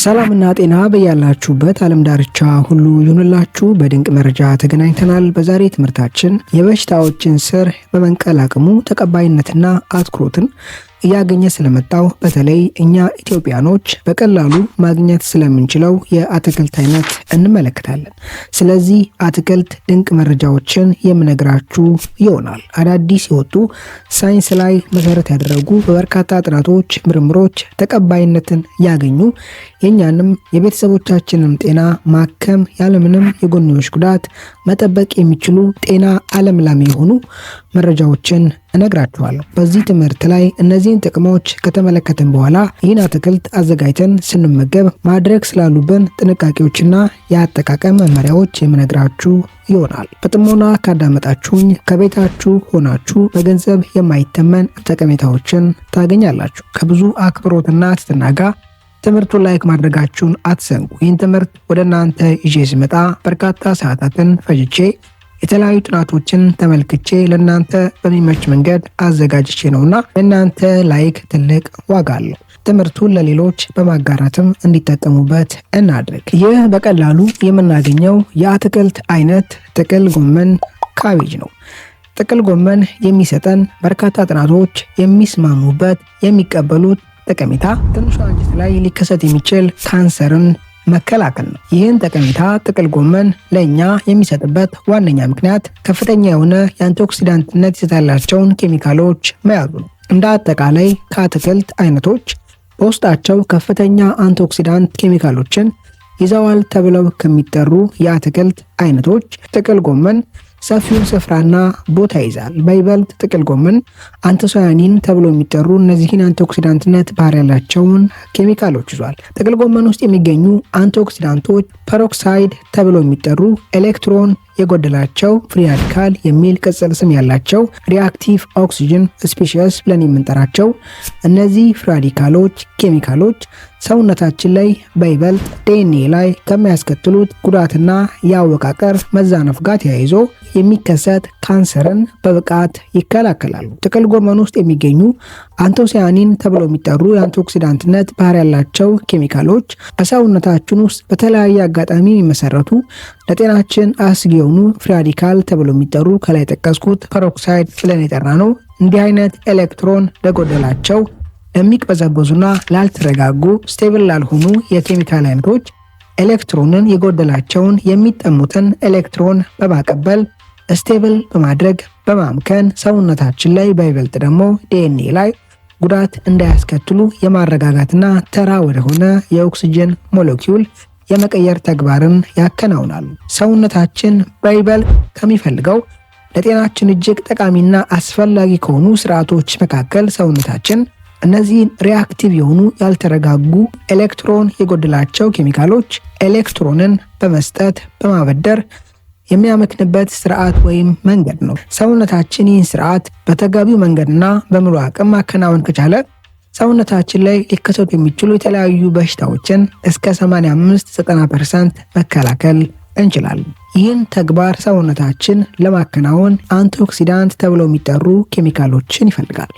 ሰላምና ጤና በያላችሁበት ዓለም ዳርቻ ሁሉ ይሁንላችሁ። በድንቅ መረጃ ተገናኝተናል። በዛሬ ትምህርታችን የበሽታዎችን ስር በመንቀል አቅሙ ተቀባይነትና አትኩሮትን እያገኘ ስለመጣው በተለይ እኛ ኢትዮጵያኖች በቀላሉ ማግኘት ስለምንችለው የአትክልት አይነት እንመለከታለን። ስለዚህ አትክልት ድንቅ መረጃዎችን የምነግራችሁ ይሆናል። አዳዲስ የወጡ ሳይንስ ላይ መሰረት ያደረጉ በበርካታ ጥናቶች፣ ምርምሮች ተቀባይነትን ያገኙ የኛንም የቤተሰቦቻችንም ጤና ማከም ያለምንም የጎንዮሽ ጉዳት መጠበቅ የሚችሉ ጤና አለምላሚ የሆኑ መረጃዎችን እነግራችኋለሁ። በዚህ ትምህርት ላይ እነዚህን ጥቅሞች ከተመለከትን በኋላ ይህን አትክልት አዘጋጅተን ስንመገብ ማድረግ ስላሉብን ጥንቃቄዎችና የአጠቃቀም መመሪያዎች የምነግራችሁ ይሆናል። በጥሞና ካዳመጣችሁኝ ከቤታችሁ ሆናችሁ በገንዘብ የማይተመን ጠቀሜታዎችን ታገኛላችሁ። ከብዙ አክብሮትና ትህትና ጋር ትምህርቱን ላይክ ማድረጋችሁን አትዘንጉ። ይህን ትምህርት ወደ እናንተ ይዤ ስመጣ በርካታ ሰዓታትን ፈጅቼ የተለያዩ ጥናቶችን ተመልክቼ ለእናንተ በሚመች መንገድ አዘጋጅቼ ነውና ለእናንተ ላይክ ትልቅ ዋጋ አለው። ትምህርቱን ለሌሎች በማጋራትም እንዲጠቀሙበት እናድርግ። ይህ በቀላሉ የምናገኘው የአትክልት አይነት ጥቅል ጎመን ካቤጅ ነው። ጥቅል ጎመን የሚሰጠን በርካታ ጥናቶች የሚስማሙበት የሚቀበሉት ጠቀሜታ ትንሿ አንጀት ላይ ሊከሰት የሚችል ካንሰርን መከላከል ነው። ይህን ጠቀሜታ ጥቅል ጎመን ለእኛ የሚሰጥበት ዋነኛ ምክንያት ከፍተኛ የሆነ የአንቲኦክሲዳንትነት ይዘት ያላቸውን ኬሚካሎች መያዙ ነው። እንደ አጠቃላይ ከአትክልት አይነቶች በውስጣቸው ከፍተኛ አንቲኦክሲዳንት ኬሚካሎችን ይዘዋል ተብለው ከሚጠሩ የአትክልት አይነቶች ጥቅል ጎመን ሰፊውን ስፍራና ቦታ ይዛል። በይበልጥ ጥቅል ጎመን አንቶሳያኒን ተብሎ የሚጠሩ እነዚህን አንቲኦክሲዳንትነት ባህሪ ያላቸውን ኬሚካሎች ይዟል። ጥቅል ጎመን ውስጥ የሚገኙ አንቲኦክሲዳንቶች ፐሮክሳይድ ተብሎ የሚጠሩ ኤሌክትሮን የጎደላቸው ፍሪ ራዲካል የሚል ቅጽል ስም ያላቸው ሪአክቲቭ ኦክሲጅን ስፔሺስ ብለን የምንጠራቸው እነዚህ ፍሪ ራዲካሎች ኬሚካሎች ሰውነታችን ላይ በይበልጥ ዲኤንኤ ላይ ከሚያስከትሉት ጉዳትና የአወቃቀር መዛነፍ ጋር ተያይዞ የሚከሰት ካንሰርን በብቃት ይከላከላሉ። ጥቅል ጎመን ውስጥ የሚገኙ አንቶሳያኒን ተብሎ የሚጠሩ የአንቲኦክሲዳንትነት ባህሪ ያላቸው ኬሚካሎች በሰውነታችን ውስጥ በተለያየ አጋጣሚ የሚመሰረቱ ለጤናችን አስጊ የሆኑ ፍሪ ራዲካል ተብሎ የሚጠሩ ከላይ ጠቀስኩት ፐሮክሳይድ ብለን የጠራ ነው። እንዲህ አይነት ኤሌክትሮን ለጎደላቸው ለሚቅበዘበዙና ላልተረጋጉ ስቴብል ላልሆኑ የኬሚካል አይነቶች ኤሌክትሮንን የጎደላቸውን የሚጠሙትን ኤሌክትሮን በማቀበል ስቴብል በማድረግ በማምከን ሰውነታችን ላይ በይበልጥ ደግሞ ዲኤንኤ ላይ ጉዳት እንዳያስከትሉ የማረጋጋትና ተራ ወደሆነ የኦክሲጅን ሞለኪውል የመቀየር ተግባርን ያከናውናሉ። ሰውነታችን በይበልጥ ከሚፈልገው ለጤናችን እጅግ ጠቃሚና አስፈላጊ ከሆኑ ስርዓቶች መካከል ሰውነታችን እነዚህን ሪአክቲቭ የሆኑ ያልተረጋጉ ኤሌክትሮን የጎደላቸው ኬሚካሎች ኤሌክትሮንን በመስጠት በማበደር የሚያመክንበት ስርዓት ወይም መንገድ ነው። ሰውነታችን ይህን ስርዓት በተገቢው መንገድና በሙሉ አቅም ማከናወን ከቻለ ሰውነታችን ላይ ሊከሰቱ የሚችሉ የተለያዩ በሽታዎችን እስከ 85-90% መከላከል እንችላለን። ይህን ተግባር ሰውነታችን ለማከናወን አንቲኦክሲዳንት ተብለው የሚጠሩ ኬሚካሎችን ይፈልጋል።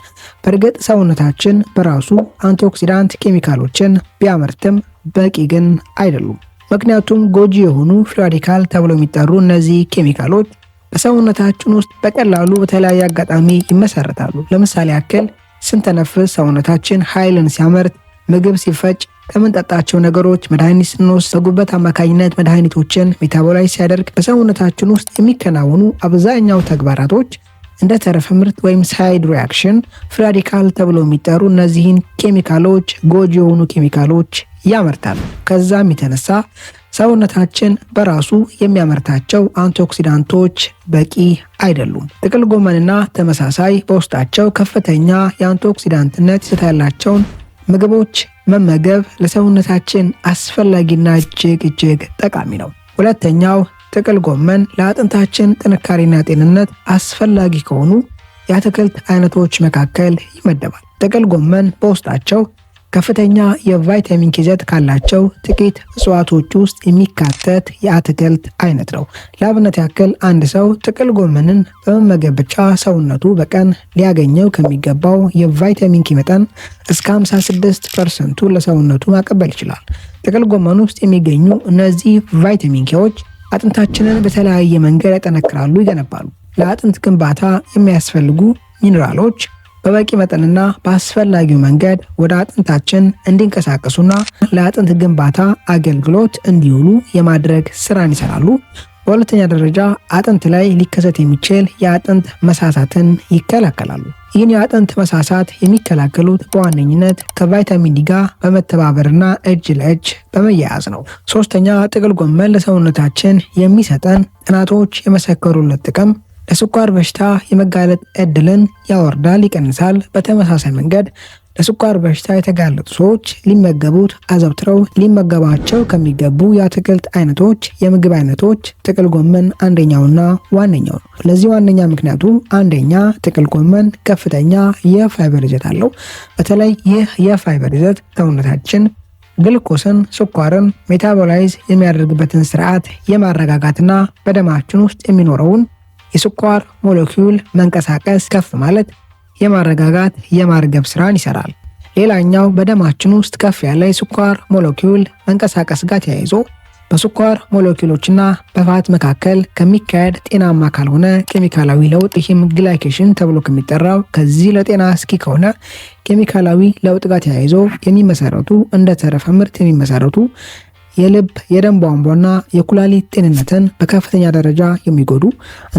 በእርግጥ ሰውነታችን በራሱ አንቲኦክሲዳንት ኬሚካሎችን ቢያመርትም በቂ ግን አይደሉም። ምክንያቱም ጎጂ የሆኑ ፍሪ ራዲካል ተብለው የሚጠሩ እነዚህ ኬሚካሎች በሰውነታችን ውስጥ በቀላሉ በተለያየ አጋጣሚ ይመሰረታሉ። ለምሳሌ ያክል ስንተነፍስ ሰውነታችን ኃይልን ሲያመርት፣ ምግብ ሲፈጭ፣ ከምንጠጣቸው ነገሮች መድኃኒት ስንወስድ በጉበት አማካኝነት መድኃኒቶችን ሜታቦላይዝ ሲያደርግ በሰውነታችን ውስጥ የሚከናወኑ አብዛኛው ተግባራቶች እንደ ተረፈ ምርት ወይም ሳይድ ሪአክሽን ፍሪ ራዲካል ተብለው የሚጠሩ እነዚህን ኬሚካሎች ጎጂ የሆኑ ኬሚካሎች ያመርታሉ። ከዛም የተነሳ ሰውነታችን በራሱ የሚያመርታቸው አንቲኦክሲዳንቶች በቂ አይደሉም። ጥቅል ጎመንና ተመሳሳይ በውስጣቸው ከፍተኛ የአንቲኦክሲዳንትነት ይዘት ያላቸውን ምግቦች መመገብ ለሰውነታችን አስፈላጊና እጅግ ጠቃሚ ነው። ሁለተኛው ጥቅል ጎመን ለአጥንታችን ጥንካሬና ጤንነት አስፈላጊ ከሆኑ የአትክልት አይነቶች መካከል ይመደባል። ጥቅል ጎመን በውስጣቸው ከፍተኛ የቫይታሚን ኬ ይዘት ካላቸው ጥቂት እጽዋቶች ውስጥ የሚካተት የአትክልት አይነት ነው። ለአብነት ያክል አንድ ሰው ጥቅል ጎመንን በመመገብ ብቻ ሰውነቱ በቀን ሊያገኘው ከሚገባው የቫይታሚን ኬ መጠን እስከ 56% ለሰውነቱ ማቀበል ይችላል። ጥቅል ጎመን ውስጥ የሚገኙ እነዚህ ቫይታሚን ኬዎች አጥንታችንን በተለያየ መንገድ ያጠነክራሉ፣ ይገነባሉ። ለአጥንት ግንባታ የሚያስፈልጉ ሚኔራሎች በበቂ መጠንና በአስፈላጊው መንገድ ወደ አጥንታችን እንዲንቀሳቀሱና ለአጥንት ግንባታ አገልግሎት እንዲውሉ የማድረግ ስራን ይሰራሉ። በሁለተኛ ደረጃ አጥንት ላይ ሊከሰት የሚችል የአጥንት መሳሳትን ይከላከላሉ። ይህን የአጥንት መሳሳት የሚከላከሉት በዋነኝነት ከቫይታሚን ዲ ጋር በመተባበርና እጅ ለእጅ በመያያዝ ነው። ሶስተኛ ጥቅል ጎመን ለሰውነታችን የሚሰጠን ጥናቶች የመሰከሩለት ጥቅም ለስኳር በሽታ የመጋለጥ እድልን ያወርዳል፣ ይቀንሳል። በተመሳሳይ መንገድ ለስኳር በሽታ የተጋለጡ ሰዎች ሊመገቡት አዘውትረው ሊመገባቸው ከሚገቡ የአትክልት አይነቶች የምግብ አይነቶች ጥቅል ጎመን አንደኛውና ዋነኛው ነው። ለዚህ ዋነኛ ምክንያቱ አንደኛ ጥቅል ጎመን ከፍተኛ የፋይበር ይዘት አለው። በተለይ ይህ የፋይበር ይዘት ሰውነታችን ግልኮስን፣ ስኳርን ሜታቦላይዝ የሚያደርግበትን ስርዓት የማረጋጋትና በደማችን ውስጥ የሚኖረውን የስኳር ሞለኪውል መንቀሳቀስ ከፍ ማለት የማረጋጋት የማርገብ ስራን ይሰራል። ሌላኛው በደማችን ውስጥ ከፍ ያለ የስኳር ሞለኪውል መንቀሳቀስ ጋር ተያይዞ በስኳር ሞለኪውሎችና በፋት መካከል ከሚካሄድ ጤናማ ካልሆነ ኬሚካላዊ ለውጥ ይህም ግላይኬሽን ተብሎ ከሚጠራው ከዚህ ለጤና አስጊ ከሆነ ኬሚካላዊ ለውጥ ጋር ተያይዞ የሚመሰረቱ እንደ ተረፈ ምርት የሚመሰረቱ የልብ የደም ቧንቧና የኩላሊት ጤንነትን በከፍተኛ ደረጃ የሚጎዱ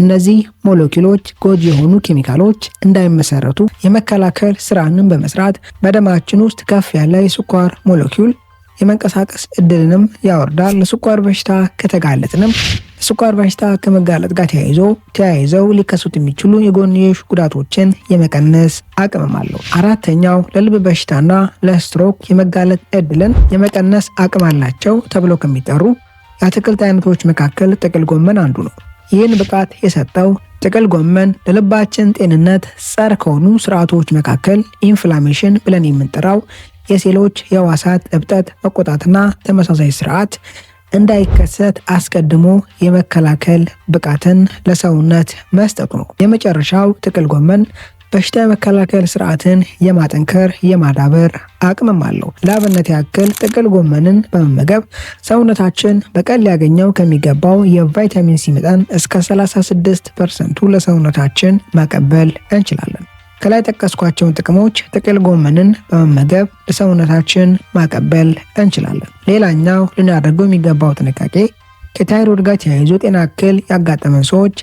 እነዚህ ሞለኪውሎች ጎጂ የሆኑ ኬሚካሎች እንዳይመሰረቱ የመከላከል ስራንም በመስራት በደማችን ውስጥ ከፍ ያለ የስኳር ሞለኪውል የመንቀሳቀስ እድልንም ያወርዳል። ለስኳር በሽታ ከተጋለጥንም ለስኳር በሽታ ከመጋለጥ ጋር ተያይዘው ሊከሰቱ የሚችሉ የጎንዮሽ ጉዳቶችን የመቀነስ አቅምም አለው። አራተኛው ለልብ በሽታና ለስትሮክ የመጋለጥ እድልን የመቀነስ አቅም አላቸው ተብለው ከሚጠሩ የአትክልት አይነቶች መካከል ጥቅል ጎመን አንዱ ነው። ይህን ብቃት የሰጠው ጥቅል ጎመን ለልባችን ጤንነት ጸር ከሆኑ ስርዓቶች መካከል ኢንፍላሜሽን ብለን የምንጠራው የሴሎች የህዋሳት እብጠት መቆጣትና ተመሳሳይ ስርዓት እንዳይከሰት አስቀድሞ የመከላከል ብቃትን ለሰውነት መስጠቱ ነው። የመጨረሻው ጥቅል ጎመን በሽታ የመከላከል ስርዓትን የማጠንከር የማዳበር አቅምም አለው። ለአብነት ያክል ጥቅል ጎመንን በመመገብ ሰውነታችን በቀን ሊያገኘው ከሚገባው የቫይታሚን ሲ መጠን እስከ 36% ለሰውነታችን ማቀበል እንችላለን። ከላይ ጠቀስኳቸውን ጥቅሞች ጥቅል ጎመንን በመመገብ ለሰውነታችን ማቀበል እንችላለን። ሌላኛው ልናደርገው የሚገባው ጥንቃቄ ከታይሮይድ ጋር ተያይዞ ጤና እክል ያጋጠመን ሰዎች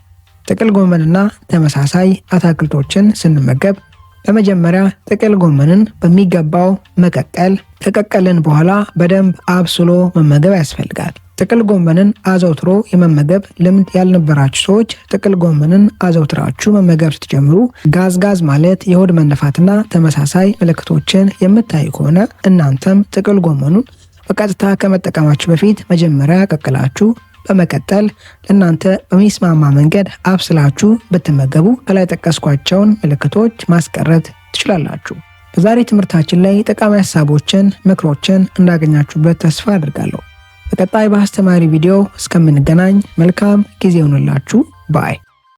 ጥቅል ጎመንና ተመሳሳይ አትክልቶችን ስንመገብ በመጀመሪያ ጥቅል ጎመንን በሚገባው መቀቀል፣ ከቀቀልን በኋላ በደንብ አብስሎ መመገብ ያስፈልጋል። ጥቅል ጎመንን አዘውትሮ የመመገብ ልምድ ያልነበራችሁ ሰዎች ጥቅል ጎመንን አዘውትራችሁ መመገብ ስትጀምሩ ጋዝ ማለት የሆድ መነፋትና ተመሳሳይ ምልክቶችን የምታዩ ከሆነ እናንተም ጥቅል ጎመኑን በቀጥታ ከመጠቀማችሁ በፊት መጀመሪያ ቀቅላችሁ በመቀጠል ለእናንተ በሚስማማ መንገድ አብስላችሁ ብትመገቡ ከላይ ጠቀስኳቸውን ምልክቶች ማስቀረት ትችላላችሁ። በዛሬ ትምህርታችን ላይ ጠቃሚ ሀሳቦችን፣ ምክሮችን እንዳገኛችሁበት ተስፋ አድርጋለሁ። በቀጣይ በአስተማሪ ቪዲዮ እስከምንገናኝ መልካም ጊዜ ይሁንላችሁ ባይ